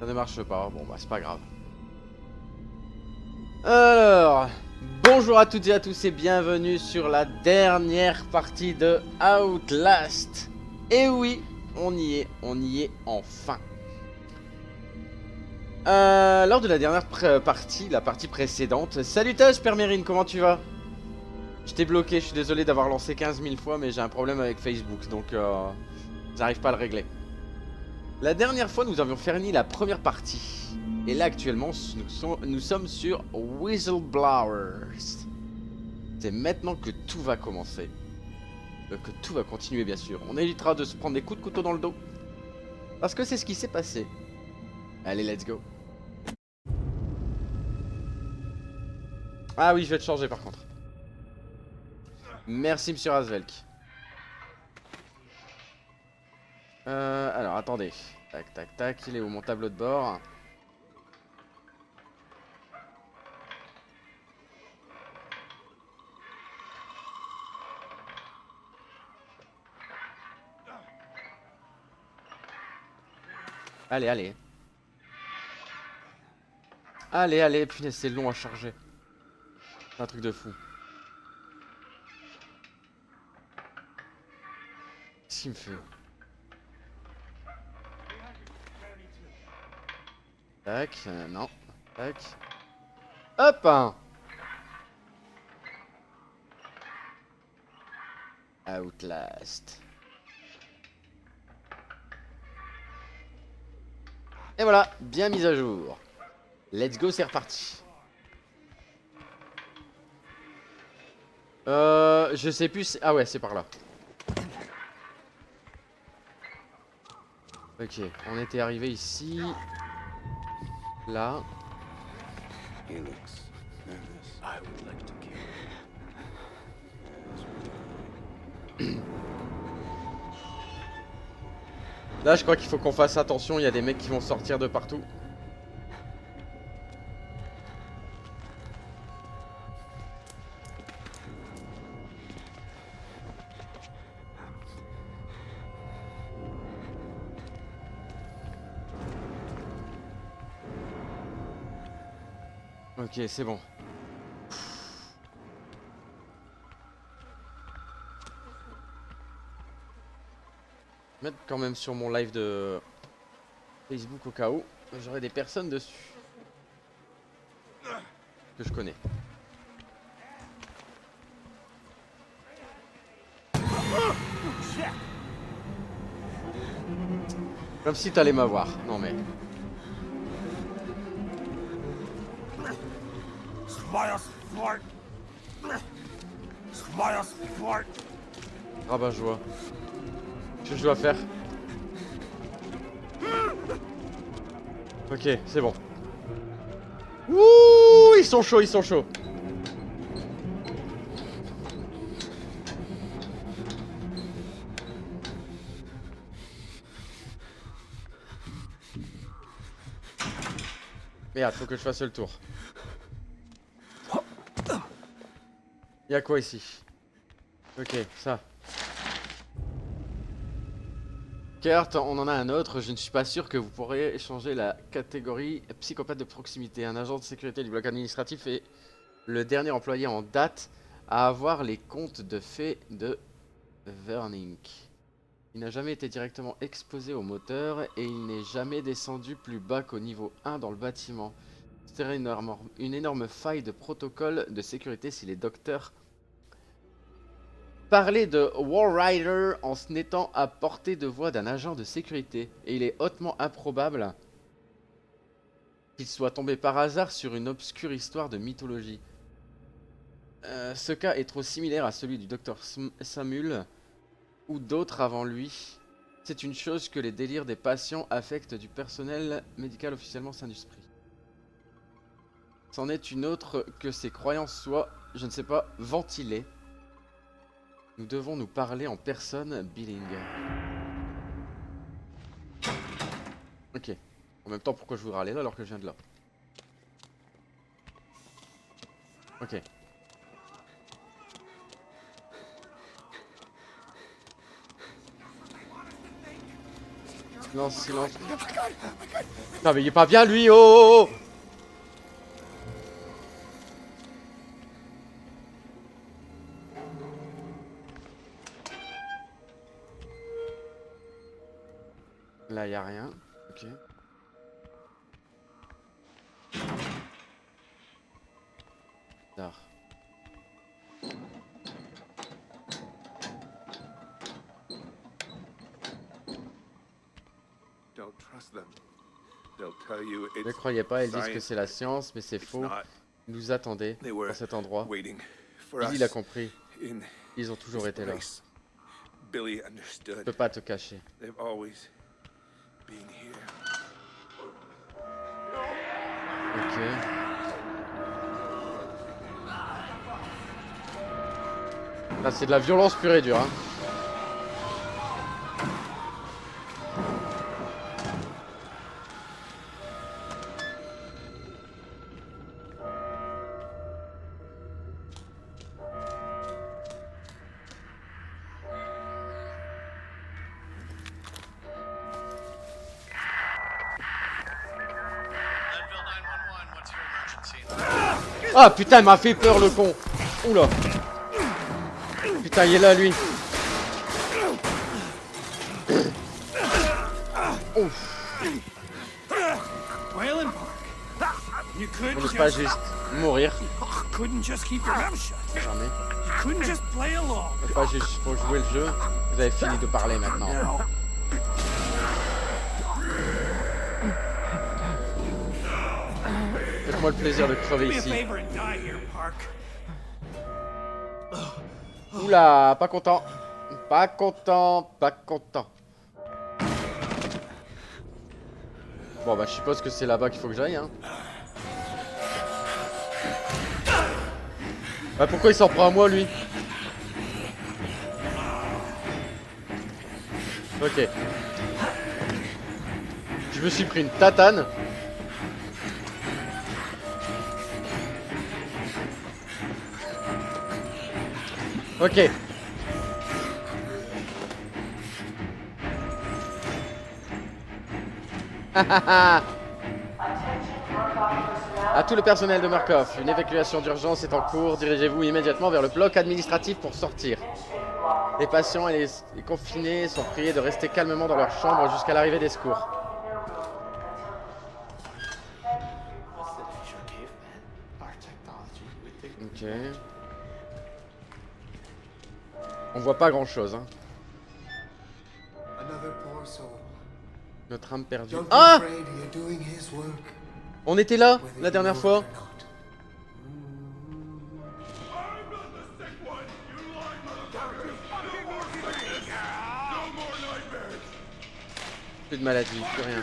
Ça ne marche pas. Bon bah c'est pas grave. Alors, bonjour à toutes et à tous et bienvenue sur la dernière partie de Outlast. Et oui, on y est enfin. Lors de la dernière partie, la partie précédente. Salutage Permérine, comment tu vas? Je t'ai bloqué, je suis désolé d'avoir lancé 15 000 fois, mais j'ai un problème avec Facebook, donc j'arrive pas à le régler. La dernière fois, nous avions fini la première partie. Et là, actuellement, nous sommes sur Whistleblowers. C'est maintenant que tout va commencer. Que tout va continuer, bien sûr. On évitera de se prendre des coups de couteau dans le dos. Parce que c'est ce qui s'est passé. Allez, let's go. Ah oui, je vais te changer par contre. Merci, monsieur Rasvelk. Alors, attendez. Tac, tac, tac. Il est où mon tableau de bord? Allez, allez. Allez, allez. Punaise, c'est long à charger. C'est un truc de fou. Qu'est-ce qu'il me fait? Tac, non. Tac. Hop hein. Outlast. Et voilà, bien mise à jour. Let's go, c'est reparti. Je sais plus. Ah ouais, c'est par là. Ok, on était arrivé ici. Là. Là, je crois qu'il faut qu'on fasse attention. Il y a des mecs qui vont sortir de partout. Ok, c'est bon. Mettre quand même sur mon live de Facebook au cas où. J'aurai des personnes dessus. Que je connais. Comme si t'allais m'avoir. Non mais. Rabat-joie. Qu'est-ce que je dois faire? Ok, c'est bon. Ouh, ils sont chauds, ils sont chauds. Merde, faut que je fasse le tour. Y'a quoi ici? Ok, ça. Kurt, on en a un autre. Je ne suis pas sûr que vous pourrez échanger la catégorie psychopathe de proximité. Un agent de sécurité du bloc administratif est le dernier employé en date à avoir les comptes de fait de Vernink. Il n'a jamais été directement exposé au moteur et il n'est jamais descendu plus bas qu'au niveau 1 dans le bâtiment. C'est une énorme faille de protocole de sécurité si les docteurs parlaient de Warrider en se mettant à portée de voix d'un agent de sécurité. Et il est hautement improbable qu'il soit tombé par hasard sur une obscure histoire de mythologie. Ce cas est trop similaire à celui du docteur Samuel ou d'autres avant lui. C'est une chose que les délires des patients affectent du personnel médical officiellement sain d'esprit. C'en est une autre que ses croyances soient, je ne sais pas, ventilées. Nous devons nous parler en personne, Billing. Ok. En même temps, pourquoi je voudrais aller là alors que je viens de là? Ok. Silence, silence. Non mais il est pas bien lui, oh, oh, oh. Là y a rien, ok. Bizarre. Don't trust them. They'll tell you Ne it's croyez pas, ils disent que c'est la science, mais c'est It's faux. not. Ils nous attendaient They were dans cet endroit. waiting for Billy l'a us compris, in ils ont toujours this été là. place. Billy Je understood. peux pas te cacher. They've always been here. Ok. Là c'est de la violence pure et dure, hein. Ah putain, il m'a fait peur le con. Oula. Putain, il est là lui. Ouf. Whalen Park. You On couldn't n'est pas just, juste mourir. couldn't just keep your mouth shut. Jamais. You couldn't just play along. On n'est pas juste pour jouer le jeu. Vous avez fini de parler maintenant. Faites-moi le plaisir de crever Do me a ici. favor and die here, Park. Oula, pas content. Pas content, pas content. Bon bah je suppose que c'est là-bas qu'il faut que j'aille, hein. Bah pourquoi il s'en prend à moi lui? Ok. Je me suis pris une tatane. Ok. À tout le personnel de Markov, une évacuation d'urgence est en cours. Dirigez-vous immédiatement vers le bloc administratif pour sortir. Les patients et les confinés sont priés de rester calmement dans leur chambre jusqu'à l'arrivée des secours. Ok. On voit pas grand chose, hein. Another poor soul. Notre âme perdue. Don't be Ah! afraid, you're doing his work, On était là whether la you dernière know fois. it or not. Plus de maladie, plus rien.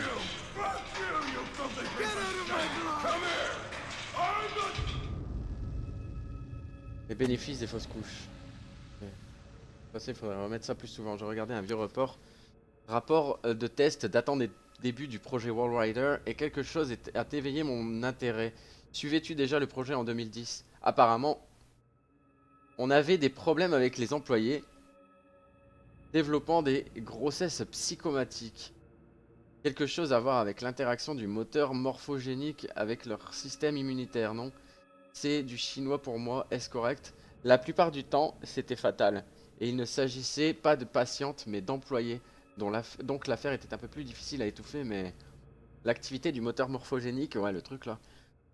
Les bénéfices des fausses couches. Il faudrait remettre ça plus souvent. J'ai regardé un vieux rapport de test datant des débuts du projet Walrider et quelque chose a éveillé mon intérêt. Suivais-tu déjà le projet en 2010? Apparemment, on avait des problèmes avec les employés développant des grossesses psychomatiques. Quelque chose à voir avec l'interaction du moteur morphogénique avec leur système immunitaire, non? C'est du chinois pour moi, est-ce correct? La plupart du temps, c'était fatal. Et il ne s'agissait pas de patientes, mais d'employés. Donc l'affaire était un peu plus difficile à étouffer, mais l'activité du moteur morphogénique, ouais le truc là,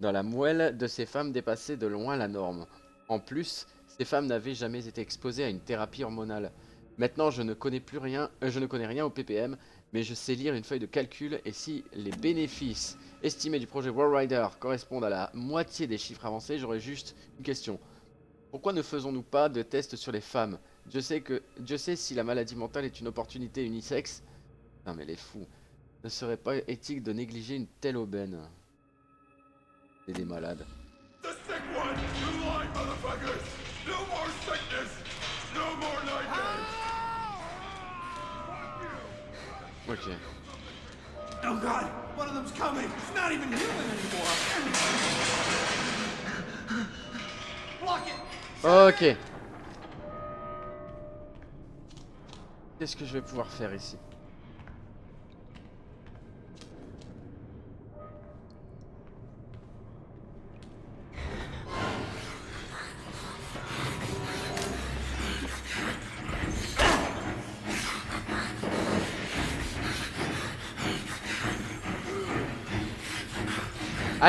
dans la moelle de ces femmes dépassait de loin la norme. En plus, ces femmes n'avaient jamais été exposées à une thérapie hormonale. Maintenant, je ne connais rien au PPM, mais je sais lire une feuille de calcul et si les bénéfices estimés du projet Walrider correspondent à la moitié des chiffres avancés, j'aurais juste une question. Pourquoi ne faisons-nous pas de tests sur les femmes? Dieu sait si la maladie mentale est une opportunité unisexe. Non mais les fous. Ne serait pas éthique de négliger une telle aubaine. C'est des malades. Ok. Oh God, one of them's coming. It's not even human anymore. Block it. Ok. Qu'est-ce que je vais pouvoir faire ici?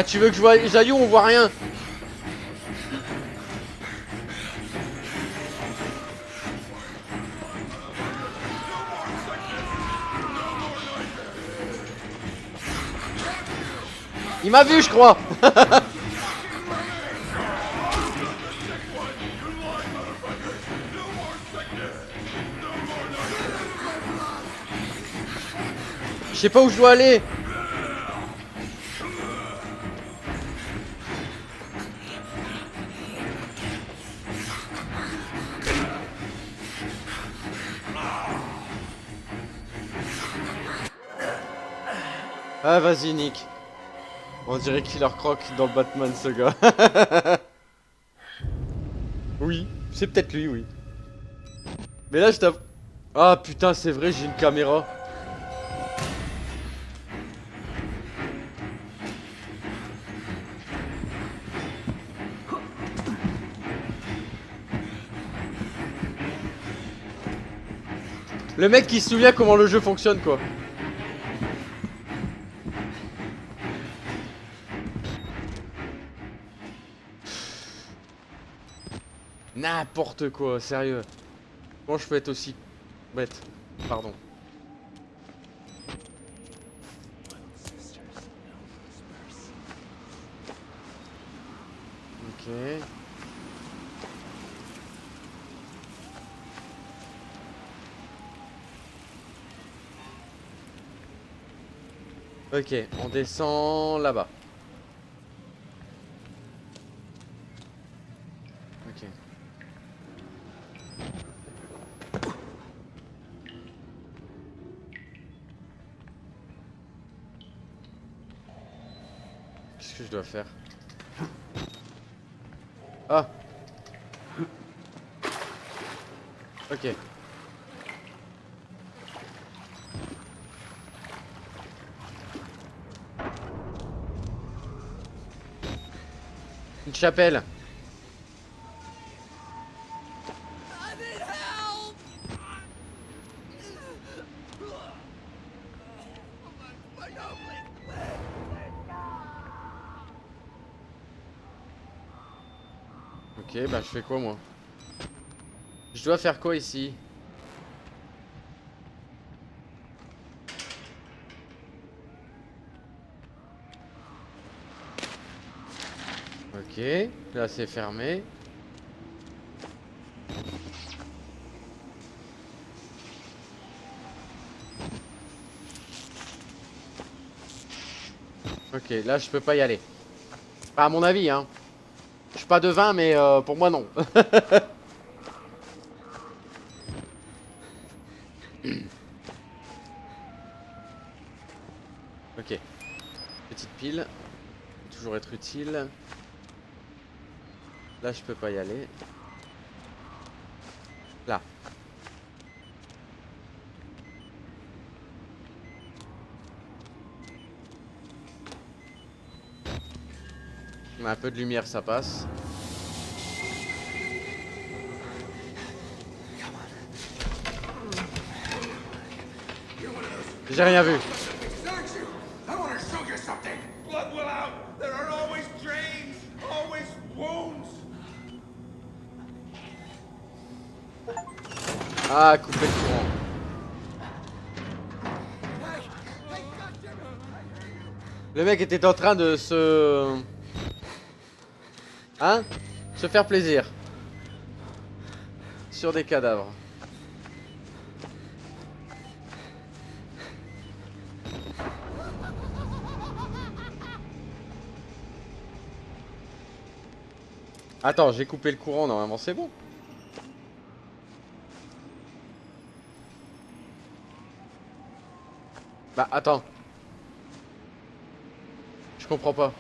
Ah, tu veux que je vois Jaillou? On voit rien. Il m'a vu, je crois. Je sais pas où je dois aller. Ah, vas-y, Nick. On dirait Killer Croc dans Batman, ce gars. Oui, c'est peut-être lui, oui. Mais là, je t'avoue. Ah, putain, c'est vrai, j'ai une caméra. Le mec qui se souvient comment le jeu fonctionne, quoi. N'importe quoi, sérieux. Comment je peux être aussi bête? Pardon. Ok. Ok, on descend là-bas. Ok. Qu'est-ce que je dois faire? Ah. Ok. Une chapelle. Ok, bah je fais quoi moi? Je dois faire quoi ici? Ok, là c'est fermé. Ok, là je peux pas y aller. Pas à mon avis, hein. Je suis pas devin, mais pour moi non. Ok. Petite pile. Peut toujours être utile. Là je peux pas y aller. Là. On a un peu de lumière, ça passe. J'ai rien vu. Aren't you? I want to show you something. Blood will out. There are always drains, always wounds. Ah, couper le courant. Le mec était en train de se... Hein? Se faire plaisir. Sur des cadavres. Attends, j'ai coupé le courant, normalement c'est bon. Bah attends. Je comprends pas.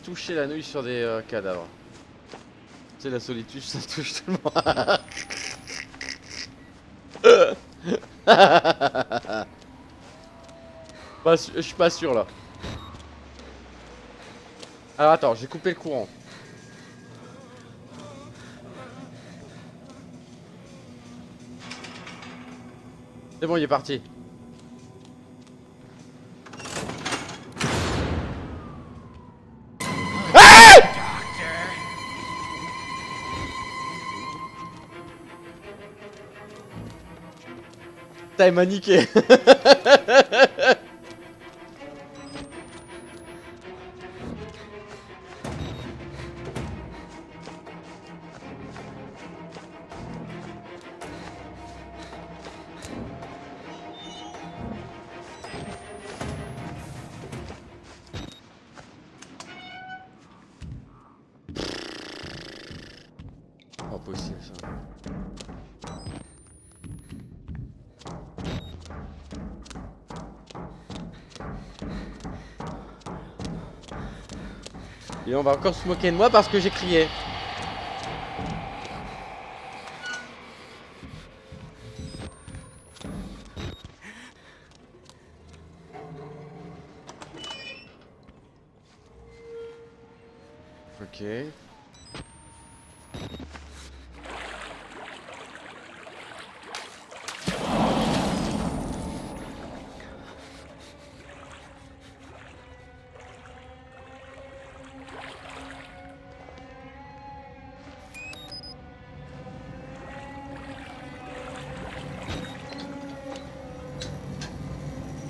Toucher la nouille sur des cadavres. Tu sais, la solitude, ça touche tout le monde. Je suis pas sûr là. Alors attends, j'ai coupé le courant. C'est bon, il est parti. Putain, il m'a niqué. Pas possible ça. Et on va encore se moquer de moi parce que j'ai crié. Ok.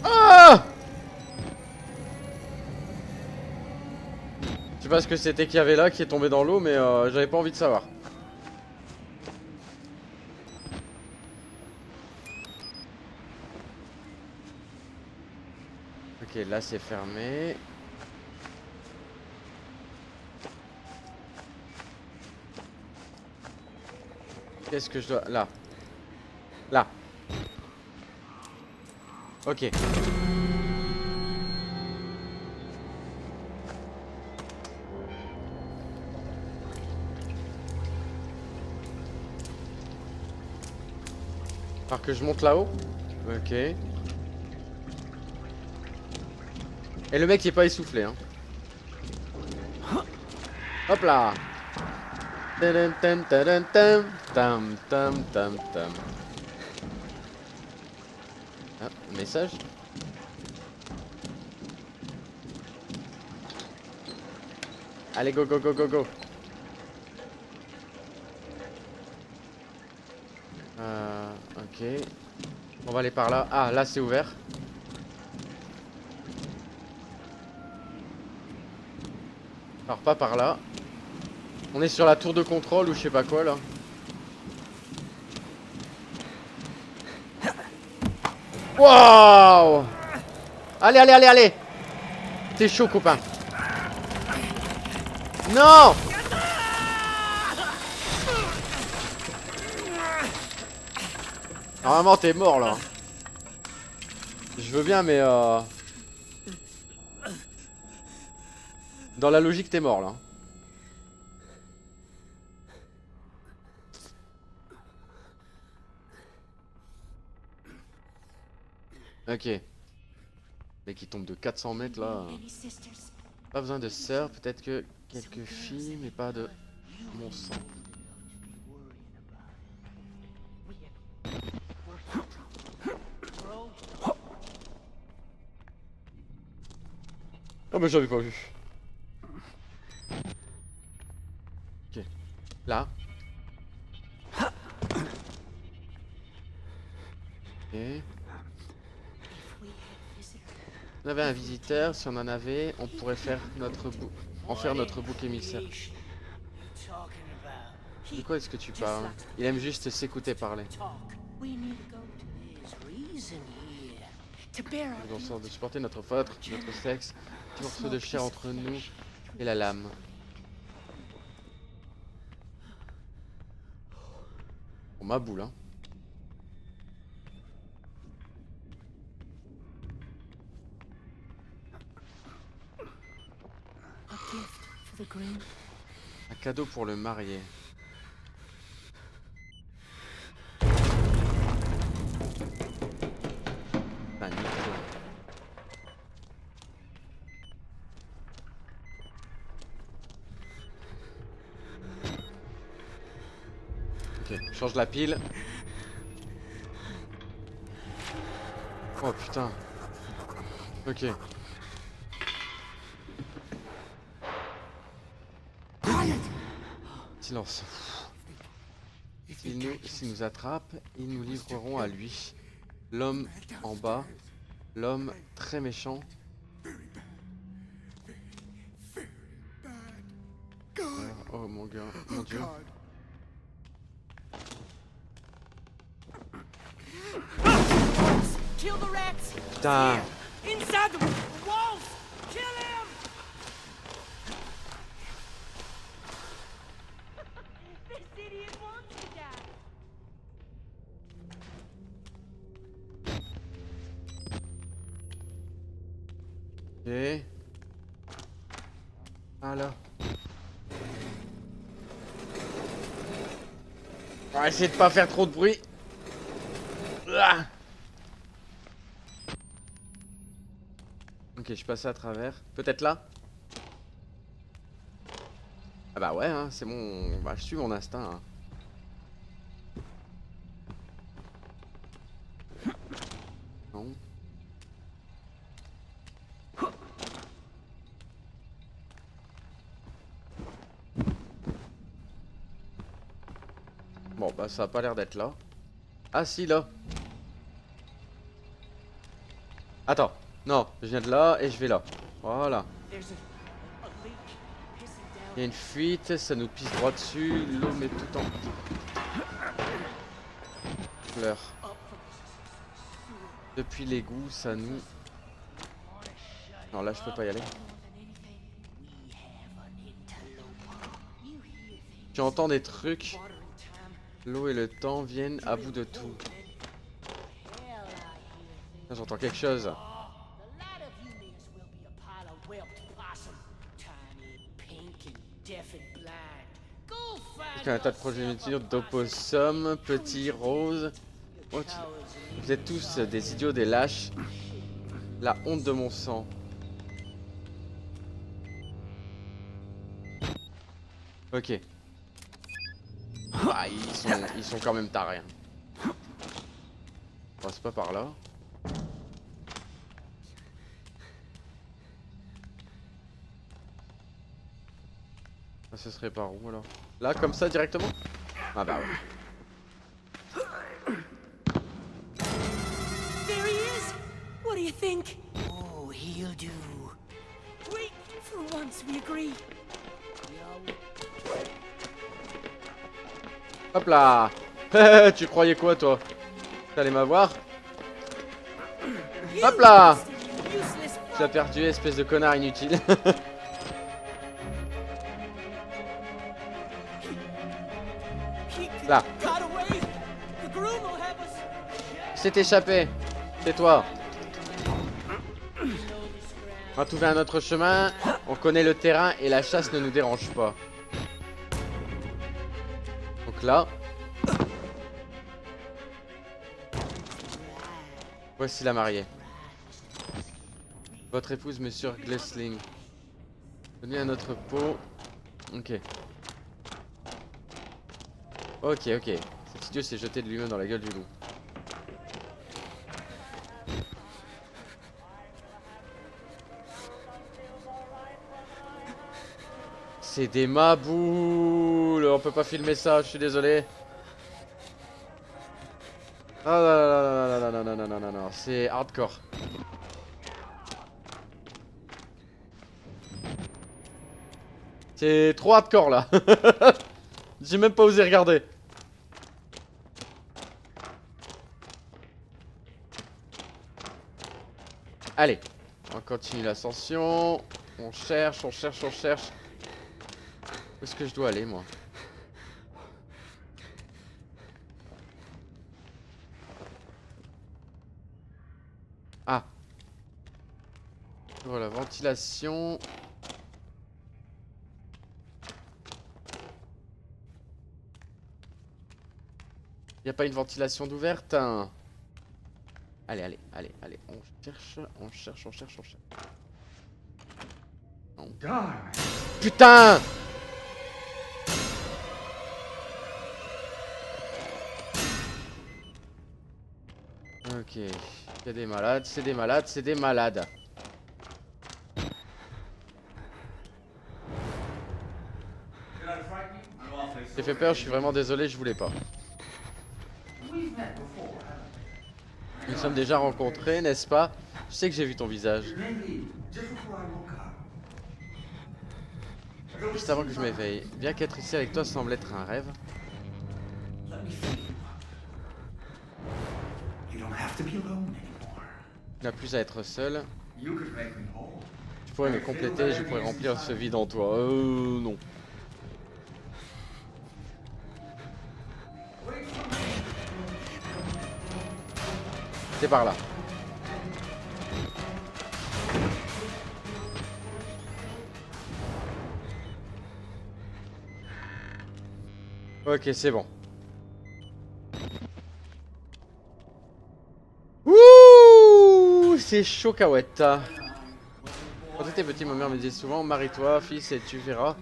Ah! Je sais pas ce que c'était qu'il y avait là qui est tombé dans l'eau, mais j'avais pas envie de savoir. Ok, là c'est fermé. Qu'est-ce que je dois... Là. Là. Ok. Alors que je monte là-haut. Ok. Et le mec il est pas essoufflé hein. Hop là. Tadam, tam, tadam, tam, tam, tam, tam, tam. Ah, message. Allez go go go go go. Ok. On va aller par là. Ah là c'est ouvert. Alors pas par là. On est sur la tour de contrôle ou je sais pas quoi là. Waouh! Allez allez allez allez! T'es chaud copain. Non! Normalement t'es mort là. Je veux bien mais dans la logique t'es mort là. Ok. Mec qui tombe de 400 mètres là. Pas besoin de sœurs, peut-être que quelques filles mais pas de mon sang. Oh mais j'avais pas vu. Ok. Là. Ok. On avait un visiteur, si on en avait, on pourrait faire notre bouc émissaire. De quoi est-ce que tu parles? Il aime juste s'écouter parler. Nous en sorte de supporter notre faute, notre sexe, petit morceau de chair entre nous et la lame. On ma boule hein. Un cadeau pour le marié. Un nickel. Ok, change la pile. Oh putain. Ok. Silence. S'ils nous attrapent, ils nous livreront à lui. L'homme en bas. L'homme très méchant. Oh mon gars, mon dieu. Kill the rats! Putain. Inside the walls! Kill him! This idiot wants to die. Ok. Ah là. On va essayer de pas faire trop de bruit. Ah. Ok, je passe à travers. Peut-être là. Ah bah ouais, hein, c'est mon... Bah, je suis mon instinct. Hein. Non. Bon, bah ça a pas l'air d'être là. Ah si, là. Attends. Non, je viens de là et je vais là. Voilà. There's a leak pissing Il y a une fuite, ça nous pisse droit dessus. L'eau met tout en fleurs. Depuis l'égout, ça nous... Non, là je peux pas y aller. Tu entends des trucs. L'eau et le temps viennent à bout de tout. J'entends quelque chose. Il y a un tas de progéniture d'opossums, petits, roses. Oh, vous êtes tous des idiots, des lâches. La honte de mon sang. Ok. Ah, ils sont quand même tarés. Hein. On passe pas par là. Ah, ce serait par où alors? Là, comme ça, directement? Ah bah ouais. There he is! What do you think? Oh, he'll do. Wait, for once we agree. Hop là. Tu croyais quoi, toi? T'allais m'avoir? Hop là. Tu as perdu, espèce de connard inutile. Là. C'est échappé. C'est toi. On va trouver un autre chemin. On connaît le terrain et la chasse ne nous dérange pas. Donc là. Voici la mariée. Votre épouse, monsieur Glesling. Donnez un autre pot. Ok. Ok. Cet idiot s'est jeté de lui-même dans la gueule du loup. C'est des maboules. On peut pas filmer ça, je suis désolé. Ah non, c'est hardcore. C'est trop hardcore là. J'ai même pas osé regarder. Allez, on continue l'ascension. On cherche. Où est-ce que je dois aller moi? Ah. Voilà, ventilation. Y a pas une ventilation d'ouverte hein? Allez. On cherche. Non. Putain! Ok. C'est des malades, c'est des malades, c'est des malades. J'ai fait peur, je suis vraiment désolé, je voulais pas. Nous sommes déjà rencontrés, n'est-ce pas? Je sais que j'ai vu ton visage. Juste avant que je m'éveille. Bien qu'être ici avec toi semble être un rêve. Tu n'as plus à être seul. Tu pourrais me compléter, je pourrais remplir ce vide en toi. Non. C'est par là. Ok, c'est bon. Ouh, c'est chaud, Kawette. Quand tu étais petit, ma mère me disait souvent, marie-toi, fils, et tu verras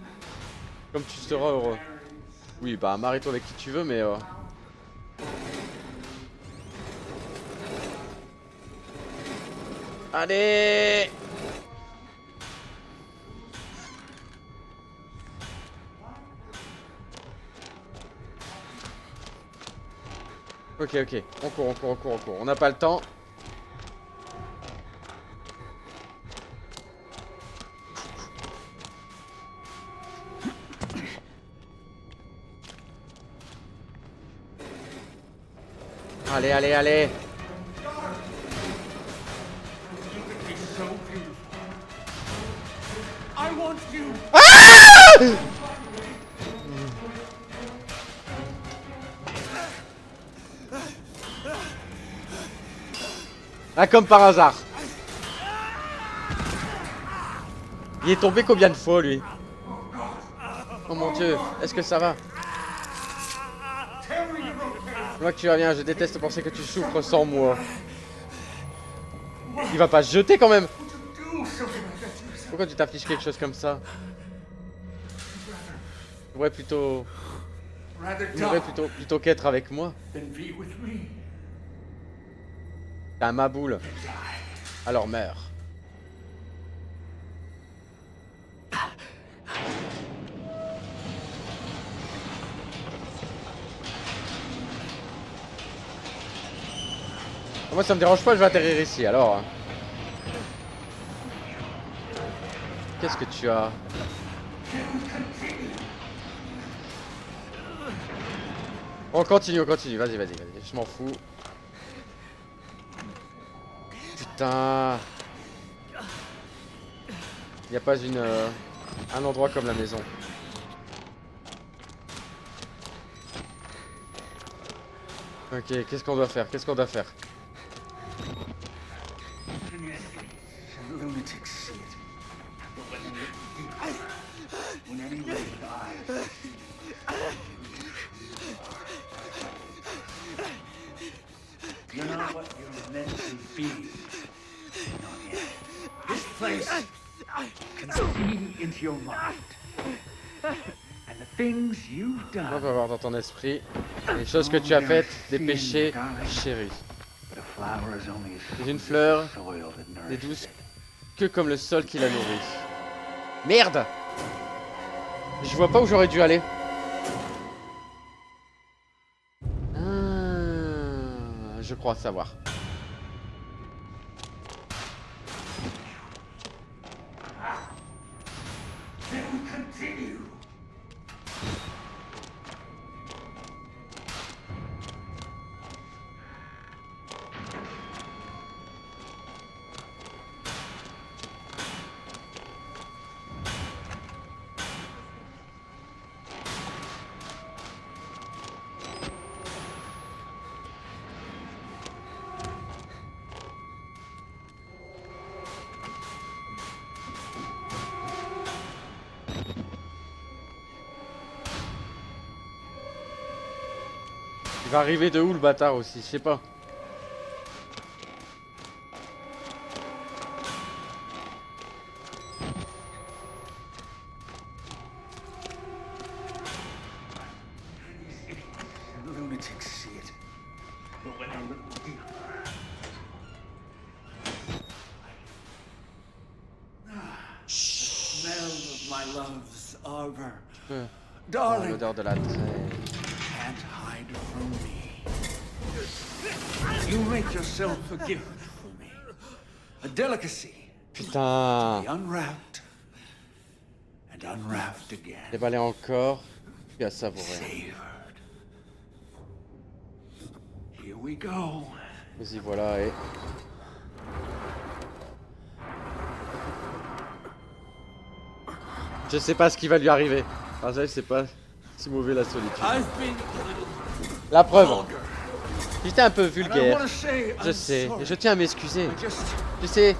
comme tu seras heureux. Oui, bah, marie-toi avec qui tu veux, mais... Allez! Ok, ok. On court, on court, on court, on court. On n'a pas le temps. Allez, allez, allez! Ah, comme par hasard. Il est tombé combien de fois, lui? Oh mon Dieu, est-ce que ça va? Moi que tu vas bien, je déteste penser que tu souffres sans moi. Il va pas se jeter quand même. Pourquoi tu t'affiches quelque chose comme ça? Tu devrais plutôt qu'être avec moi. T'as ma boule. Alors meurs. Moi ça me dérange pas, je vais atterrir ici alors. Qu'est-ce que tu as? On continue, vas-y, vas-y, vas-y, je m'en fous. Putain. Y a pas un endroit comme la maison. Ok, qu'est-ce qu'on doit faire? Qu'est-ce qu'on doit faire? You're not what you're meant to be. Not yet. This place can see into your mind. And the things you've On done. va voir dans ton esprit les choses que tu as faites, des péchés chéris. But a flower is only as C'est une fleur, soil that n'est nourishes douce it. que comme le sol qui la nourrit. Merde! Je vois pas où j'aurais dû aller. Je crois savoir. Il va arriver de où le bâtard aussi, je sais pas. Lunatics see it. But when they look deeper, of my love's arbor. Ah, Darling, l'odeur de la trêve. can't hide from me. You make yourself a gift for me. A delicacy. Putain. Be unwrapped. And unwrapped again. Déballé encore. Puis à savourer. Savored. Here we go. Vas-y, voilà, et... Je sais pas ce qui va lui arriver. Razel, c'est pas si mauvais la solitude. I've been La preuve. J'étais un peu and I vulgaire. want to say Je I'm sais, sorry. et je tiens à m'excuser. I just Tu sais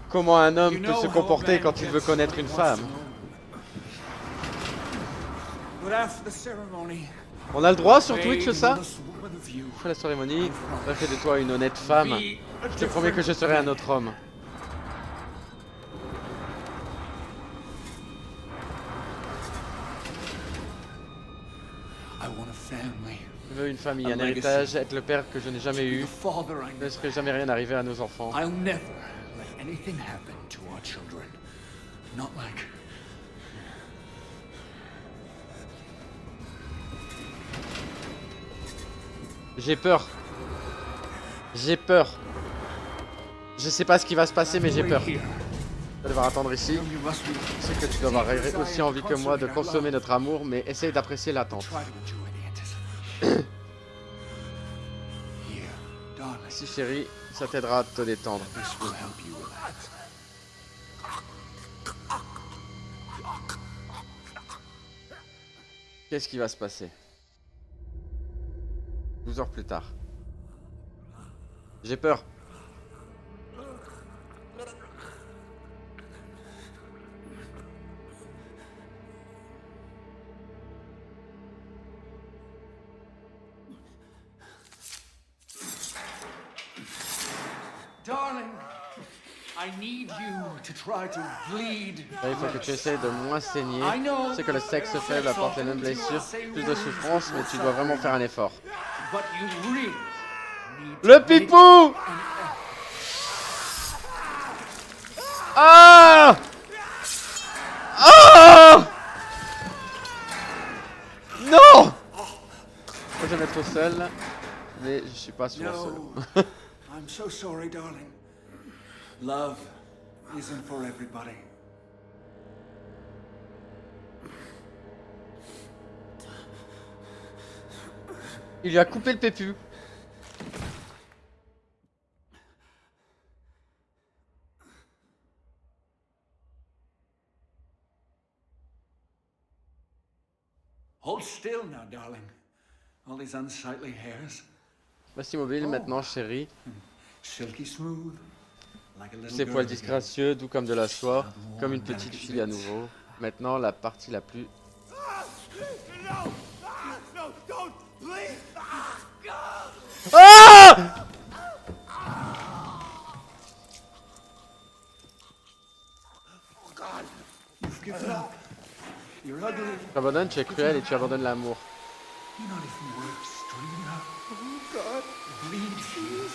comment un homme you peut know se how comporter a man quand il veut gets connaître what une he wants femme. to know. But after the ceremony, On a le droit sur Twitch made ça? this woman of you. Après la cérémonie, ça fait de toi une honnête femme. Be a Je te promets que je different serai un man. autre homme. I want a family. Je veux une famille, un legacy. héritage, être le père que je n'ai jamais The eu. father I Ne know. laisserai jamais rien arriver à nos enfants. I'll never let anything happen to our children. Not like J'ai peur. J'ai peur. Je sais pas ce qui va se passer, mais j'ai peur. Here. Tu vas devoir attendre ici. You must be. Je sais que tu dois avoir aussi envie que moi de consommer notre amour, mais essaye d'apprécier l'attente. Try to enjoy the anticipation. Here, darling. Si chérie, ça t'aidera à te détendre. This will help you relax. Qu'est-ce qui va se passer 12 heures plus tard. J'ai peur. Darling, I need you to try to bleed. Là, il faut que tu essayes de moins saigner. I know. Je sais que le sexe faible apporte les mêmes blessures, plus de souffrance, mais tu dois vraiment faire un effort. But you really need to Le make pipou! Ah! Ah! Non! Moi, je vais mettre au sol, mais je suis pas sur le sol. No. I'm so sorry, darling. Love isn't for everybody. Il lui a coupé le pépu. Hold still now, darling. All these unsightly hairs, Reste immobile maintenant, chérie. silky smooth, like a little Ses girl poils again. disgracieux, doux comme de la soie, comme une petite fille à nouveau. Maintenant, la partie la plus... No! No, don't! Please! Ah! You've given up. You're ugly. Tu abandonnes, tu es cruel et tu abandonnes l'amour. You're not even worth stringing up. Oh, God. Bleed you.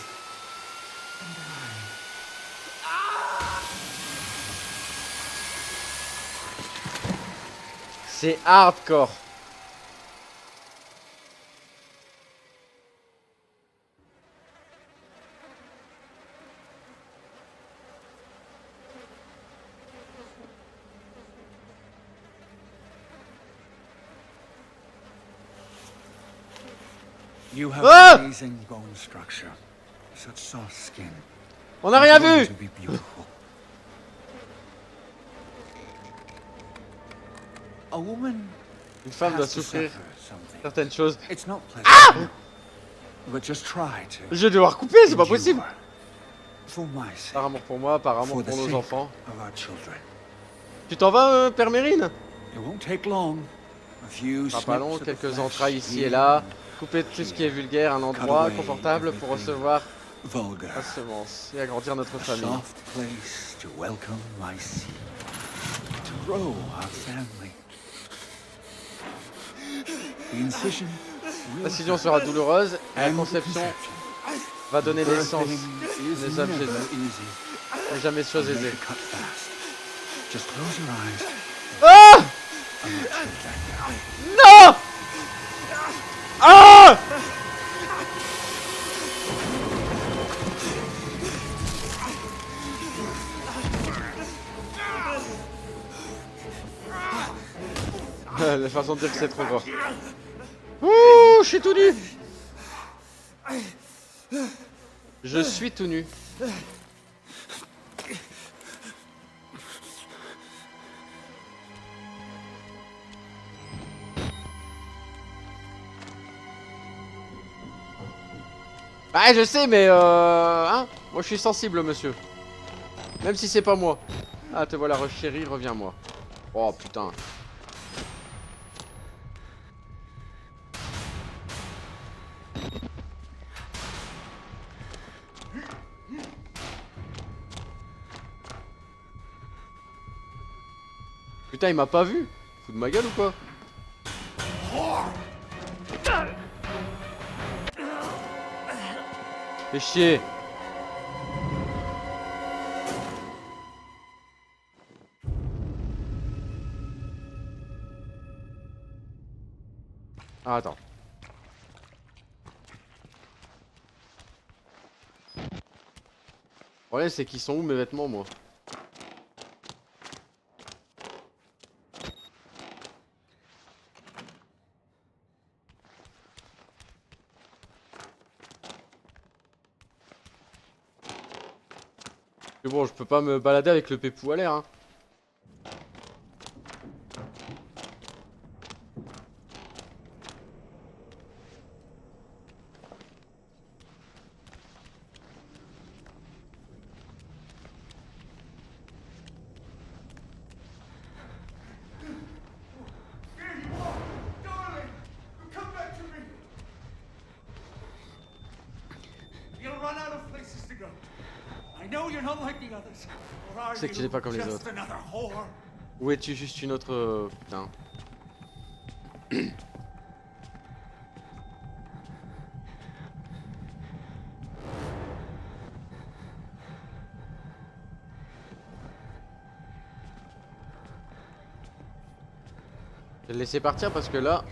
C'est hardcore. You have Ah! amazing bone structure. Such soft skin. On n'a rien Born vu. to be beautiful. A woman Une femme doit has to souffrir suffer something. certaines choses. It's not pleasant. But just try to. Je vais devoir couper, c'est pas possible. endure. For my sake. Par amour pour moi, par amour For the pour nos sake enfants. of our children. Tu t'en vas, Père Mérine? It won't take long. A few Ce sera pas long, snips of the quelques flesh entrailles ici here, et là. Couper tout ce qui est vulgaire, un endroit confortable pour recevoir vulgar. la semence et agrandir notre A famille. soft place to welcome my seed. To grow our family. The incision will L'incision sera douloureuse et la and the conception conception. va donner naissance. Birthing is Les hommes never Jésus. easy. Mais jamais chose Make aisée. it cut fast. Just close your eyes Non! Ah! La façon de dire que c'est trop fort. Ouh, je suis tout nu. Je suis tout nu. Ah, je sais, mais hein, moi je suis sensible, monsieur. Même si c'est pas moi. Ah, te voilà, chérie, reviens-moi. Oh putain. Putain, il m'a pas vu. Fous de ma gueule ou quoi? Fais chier. Ah, attends. Le problème, c'est qu'ils sont où mes vêtements, moi? Mais bon, je peux pas me balader avec le pépou à l'air, hein. Darling, come back to me. You'll run out of places to go. I know you're not like the others. Or are Je sais que tu n'es pas comme les just autres. another whore? Ou es-tu juste une autre... putain. Je vais le laisser partir parce que là...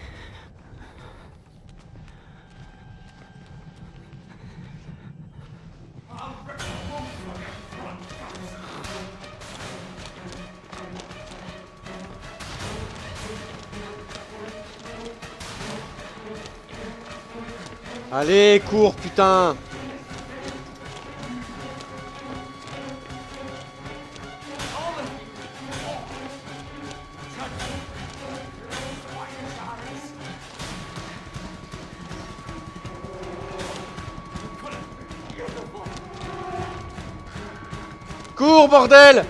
Allez, cours, putain! Cours, bordel!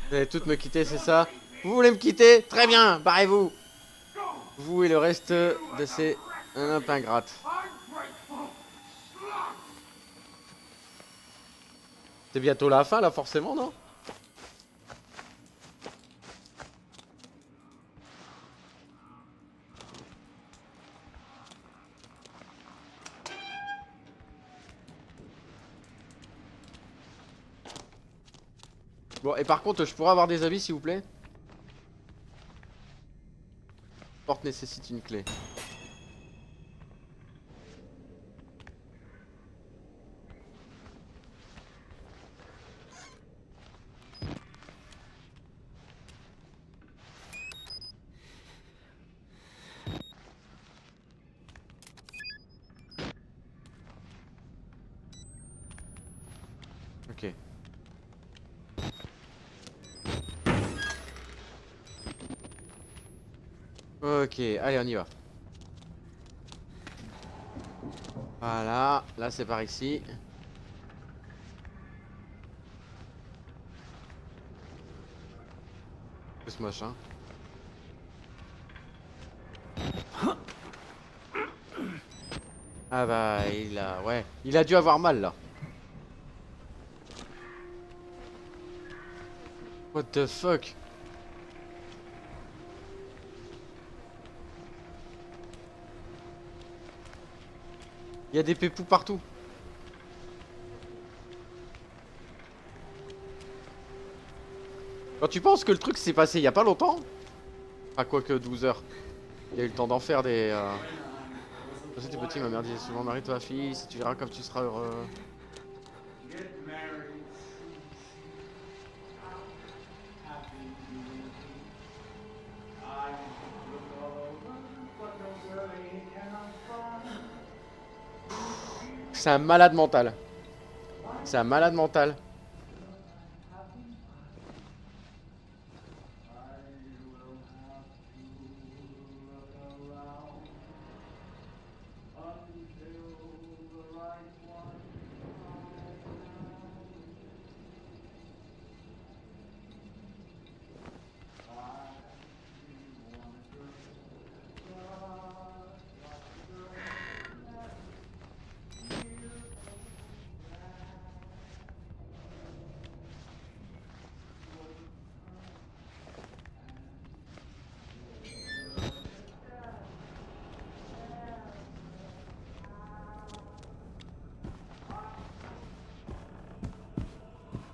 Vous allez toutes me quitter, c'est ça? Vous voulez me quitter? Très bien, barrez-vous! Vous et le reste de ces ingrates. C'est bientôt la fin, là, forcément, non? Bon, et par contre, je pourrais avoir des avis, s'il vous plaît? Porte nécessite une clé. Ok. Ok, allez, on y va. Voilà, là c'est par ici. Ce machin. Ah bah, ouais, il a dû avoir mal là. What the fuck? Il y a des pépous partout. Quand tu penses que le truc s'est passé il y a pas longtemps. Ah, quoique 12 heures. Il y a eu le temps d'en faire des... Quand j'étais petit, ma mère disait souvent marie-toi fille, si tu verras comme tu seras heureux. C'est un malade mental. C'est un malade mental.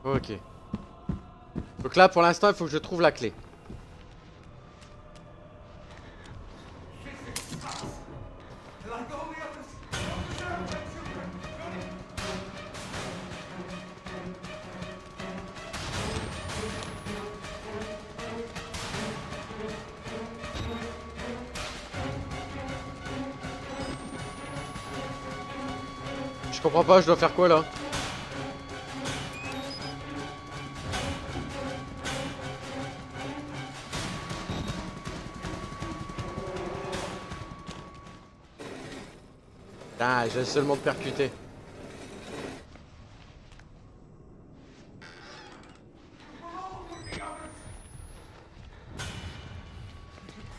Ok. Donc là, pour l'instant, il faut que je trouve la clé. Je comprends pas, je dois faire quoi là? Ah, j'ai seulement de percuter.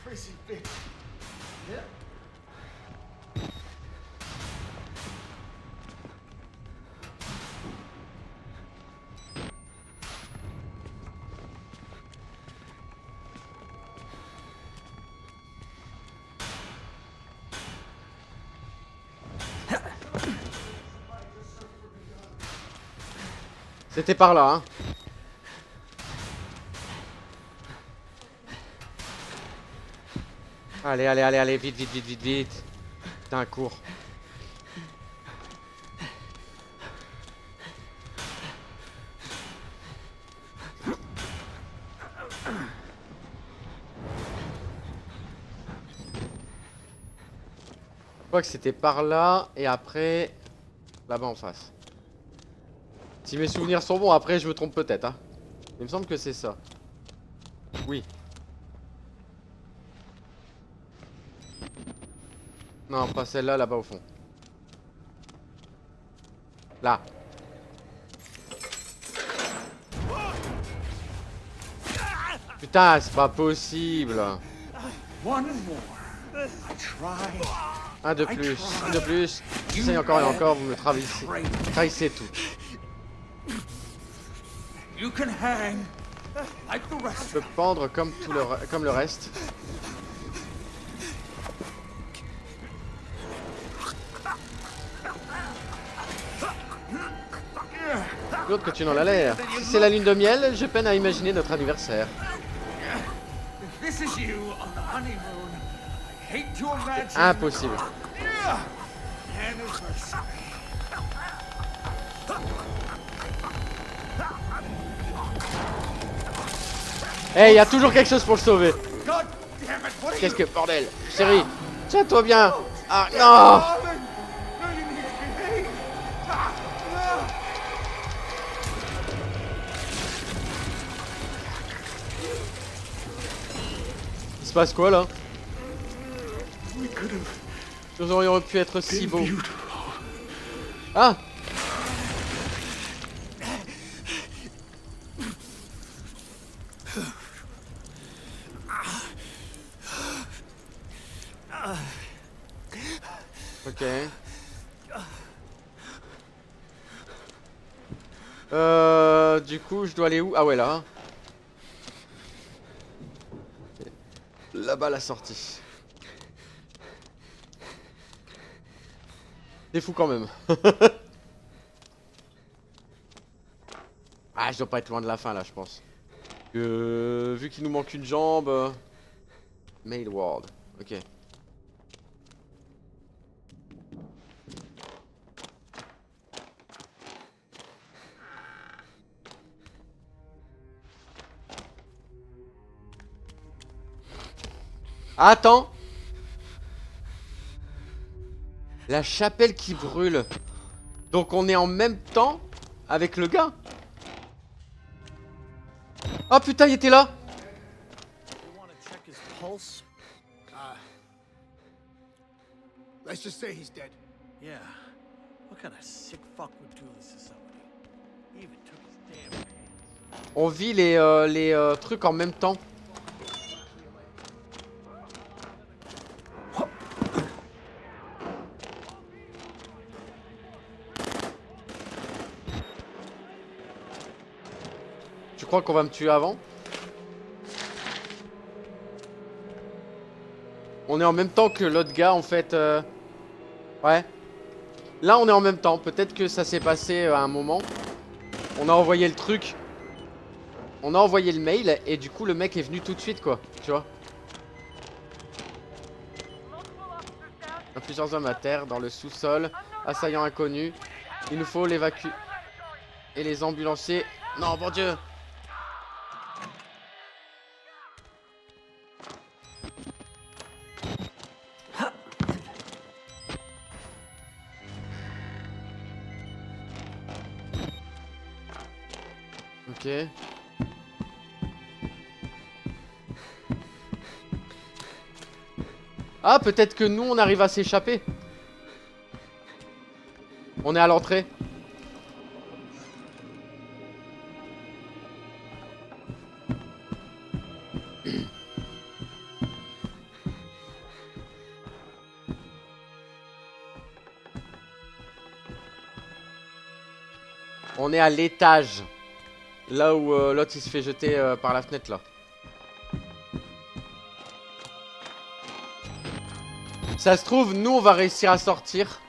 Crazy bitch. C'était par là, hein. Allez, allez, allez, allez, vite, vite, vite, vite, vite. Putain, cours. Je crois que c'était par là et après là-bas en face. Si mes souvenirs sont bons, après je me trompe peut-être, hein. Il me semble que c'est ça. Oui. Non, pas celle-là, là-bas au fond. Là. Putain, c'est pas possible. One more. I tried. Un de plus, un de plus. J'essaye encore et encore, vous me trahissez tout. You can hang like the Je rest. peux pendre comme, comme le reste. L'autre que tu n'en as l'air. Si c'est la lune de miel, je peine à imaginer notre anniversaire. This is you on the honeymoon. I hate to imagine. Impossible. Anniversary. Eh, y a toujours quelque chose pour le sauver. God damn it! What are Qu'est-ce you que bordel. Chérie, tiens-toi bien. Ah non. darling? No, you need to behave. Il se passe quoi là? We could have Nous aurions pu être si been beaux. beautiful. Ah. Ok. Du coup, je dois aller où? Ah ouais, là. Là-bas, la sortie. C'est fou quand même. Ah, je dois pas être loin de la fin là, je pense. Vu qu'il nous manque une jambe. Mail World. Ok. Attends. La chapelle qui brûle. Donc on est en même temps avec le gars. Oh putain, il était là. You want to check his pulse? Let's just say he's dead. Yeah. What kind of sick fuck would do this to somebody? He even took his damn hands. On vit les trucs en même temps. Tu crois qu'on va me tuer avant? On est en même temps que l'autre gars en fait. Ouais. Là on est en même temps. Peut-être que ça s'est passé à un moment. On a envoyé le truc. On a envoyé le mail et du coup le mec est venu tout de suite quoi. Tu vois. Il y a plusieurs hommes à terre dans le sous-sol. Assaillants inconnus. Il nous faut l'évacuer. Et les ambulanciers. Non bon Dieu. Ok. Ah, peut-être que nous, on arrive à s'échapper. On est à l'entrée. On est à l'étage. Là où l'autre il se fait jeter par la fenêtre là. Ça se trouve, nous on va réussir à sortir.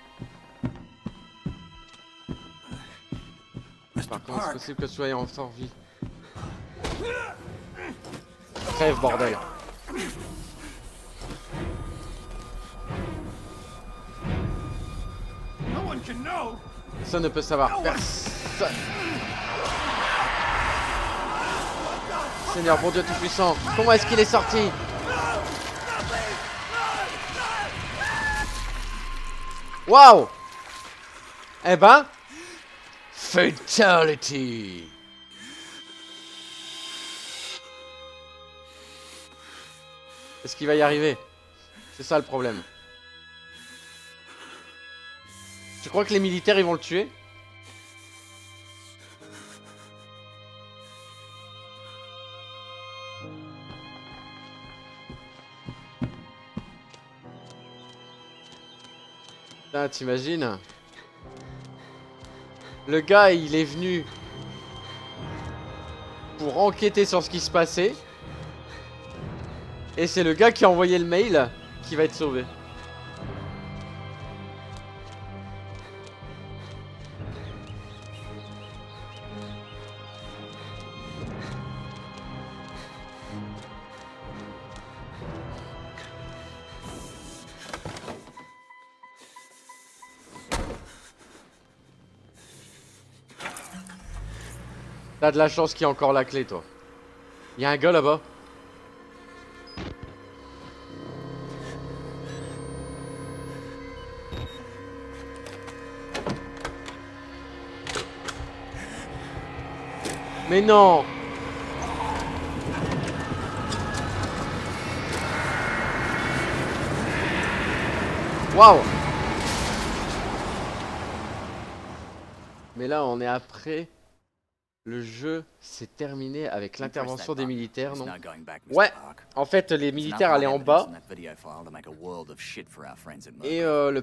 Par contre, c'est possible que tu sois en survie. Crève, bordel. No one can know. Personne ne peut savoir. Personne. Seigneur, bon Dieu tout-puissant, comment est-ce qu'il est sorti? Waouh! Eh ben... Fatality! Est-ce qu'il va y arriver? C'est ça le problème. Tu crois que les militaires ils vont le tuer? Putain, t'imagines? Le gars il est venu pour enquêter sur ce qui se passait. Et c'est le gars qui a envoyé le mail qui va être sauvé. T'as de la chance qu'il y a encore la clé, toi. Il y a un gars là-bas. Mais non! Waouh! Mais là, on est après. Le jeu s'est terminé avec l'intervention des militaires, non? Ouais, en fait, les militaires allaient en bas. Et le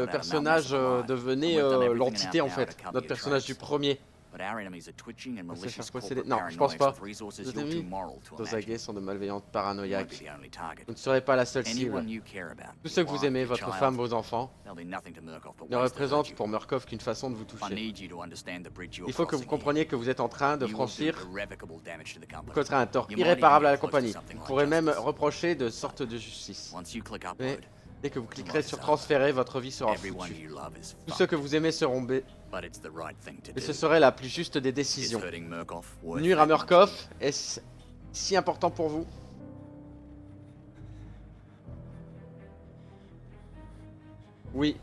personnage devenait l'entité, en fait. Notre personnage du premier. But our enemies are twitching and On sait malicious faire posséder. corporate Non, je pense paranoiacs pas. with resources Nos you're too ennemis, moral to nos imagine. aguets sont de malveillantes You won't be paranoïaques. the only target. Vous ne serez pas la seule cible. Anyone you care about, Tous ceux que your vous wife, aimez, your votre child, femme, vos enfants, they'll do nothing to Murkoff but ne ways to hurt représentent you. pour Murkoff qu'une façon de vous I toucher. need you to understand the bridge you're Il faut que vous crossing here. compreniez que vous êtes en train de You will do franchir, irrevocable damage to the company. vous causerez un tort You might irréparable à la even get close to compagnie. something Vous like pourrez même justice. reprocher de sorte de justice. Once you click Mais upload, dès que vous cliquerez sur transférer, votre vie sera everyone foutue. you love is Tous ceux fucked. que vous aimez seront But it's the right thing to et ce do. serait la plus juste des Is décisions. hurting Murkoff worth Nuire à that much Murkoff, est-ce si important pour vous? Oui.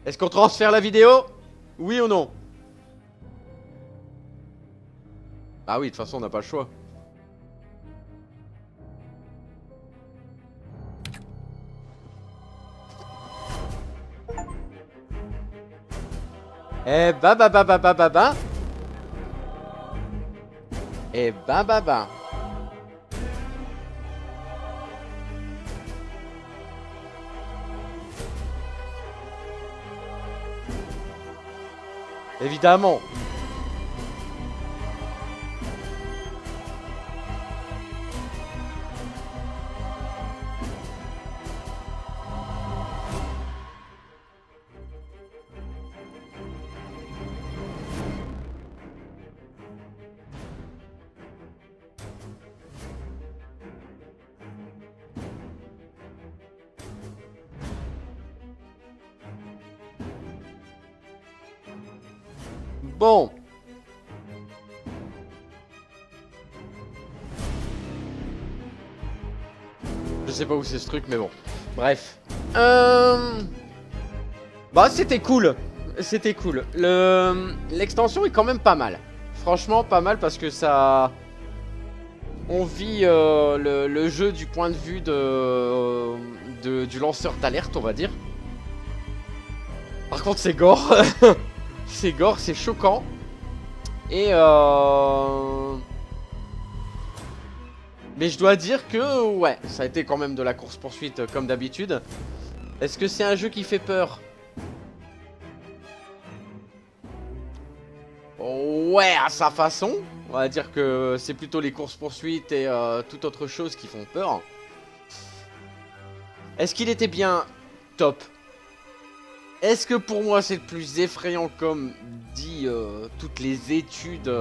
Est-ce qu'on transfère la vidéo? Oui ou non? Ah oui, de toute façon, on n'a pas le choix. Eh bah bah bah bah bah bah bah. Eh bah bah bah. Évidemment. Bon. Je sais pas où c'est ce truc, mais bon. Bref. Bah, c'était cool. C'était cool. L'extension est quand même pas mal. Franchement, pas mal parce que ça... On vit le jeu du point de vue du lanceur d'alerte, on va dire. Par contre, c'est gore. C'est gore, c'est choquant. Et mais je dois dire que, ouais, ça a été quand même de la course-poursuite comme d'habitude. Est-ce que c'est un jeu qui fait peur? Ouais, à sa façon. On va dire que c'est plutôt les courses-poursuites et toute autre chose qui font peur. Est-ce qu'il était bien top? Est-ce que pour moi c'est le plus effrayant comme dit toutes les études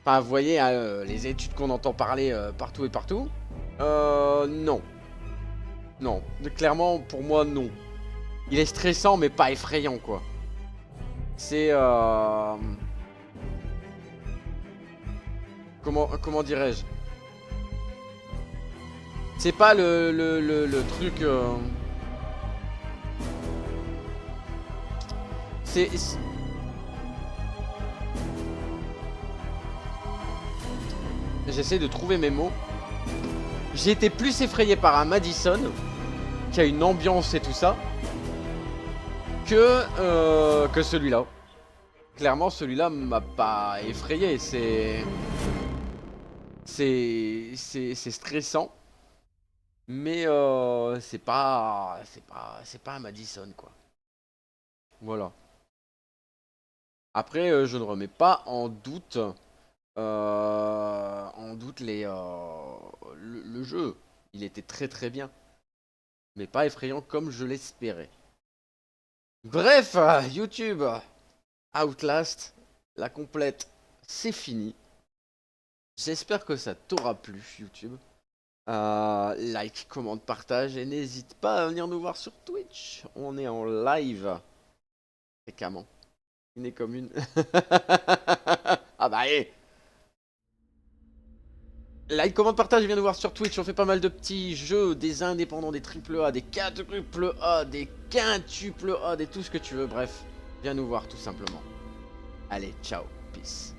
Enfin vous voyez les études qu'on entend parler partout et partout. Non. Non, clairement pour moi non. Il est stressant mais pas effrayant quoi. C'est comment dirais-je? C'est pas le truc J'essaie de trouver mes mots. J'ai été plus effrayé par un Madison qui a une ambiance et tout ça que celui-là. Clairement, celui-là m'a pas effrayé. C'est stressant, mais c'est pas un Madison quoi. Voilà. Après, je ne remets pas en doute, le jeu. Il était très très bien, mais pas effrayant comme je l'espérais. Bref, YouTube, Outlast, la complète, c'est fini. J'espère que ça t'aura plu, YouTube. Like, commente, partage et n'hésite pas à venir nous voir sur Twitch. On est en live fréquemment. Une est comme une. Ah bah hé. Like, commente, partage et viens nous voir sur Twitch. On fait pas mal de petits jeux, des indépendants, des triple A, des quadruple A, des quintuple A, des tout ce que tu veux. Bref, viens nous voir tout simplement. Allez, ciao, peace.